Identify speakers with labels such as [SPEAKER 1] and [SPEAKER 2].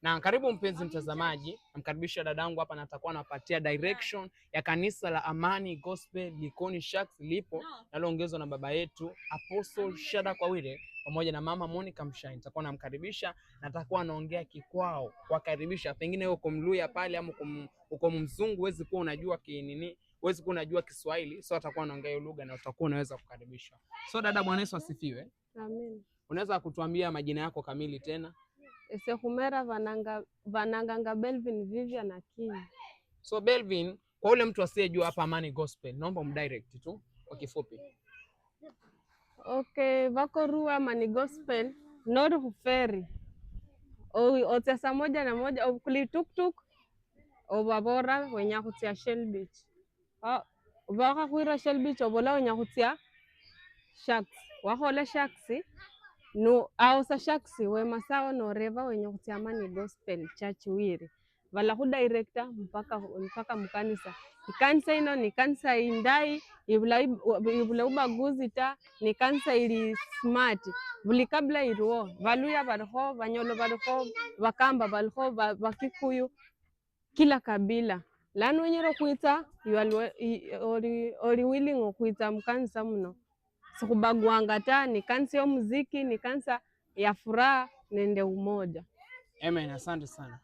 [SPEAKER 1] Na karibu mpenzi mtazamaji, namkaribisha dadangu hapa na atakuwa anapatia direction ya kanisa la Amani Gospel Likoni Sharks lipo naloongezwa na baba yetu Apostle Shadrack Wawire pamoja na mama Monica Mshai. Nitakuwa namkaribisha na atakuwa anaongea kikwao kuwakaribisha. Pengine uko Mluya pale ama uko Mzungu, huwezi kuwa unajua kinini, huwezi kuwa unajua Kiswahili, so atakuwa anaongea hiyo lugha na utakuwa unaweza kukaribishwa. So dada, Bwana Yesu asifiwe.
[SPEAKER 2] Amen.
[SPEAKER 1] Unaweza kutuambia majina yako kamili tena?
[SPEAKER 2] Sekumera Vananganga Belvin Vivian Akinyi.
[SPEAKER 1] So Belvin, kwa ule mtu asiyejua hapa Amani Gospel, naomba umdirect tu kwa kifupi.
[SPEAKER 2] Okay, vakorua Amani Gospel Nord Huferi. Otesa moja na moja kuli tuktuk obabora wenya kutia Shell Beach. Vaka kuira Shell Beach obola wenya kutia Sharks. Wahola Sharks no ausa Sharks we masao no reva wenya kutia Amani Gospel Church Wiri. Vala ku director mpaka mkanisa. Ikanisa ino ni kanisa indai ibula ubaguzi ta ni kanisa ili smart. Buli kabla iruo valuya barho vanyolo barho vakamba barho vakikuyu kila kabila lanu wenyero kuita oli willing okuita mkanisa muno sikubagwanga ta ni kanisa ya muziki ni kanisa ya furaha nende umoja.
[SPEAKER 1] Amen, asante sana.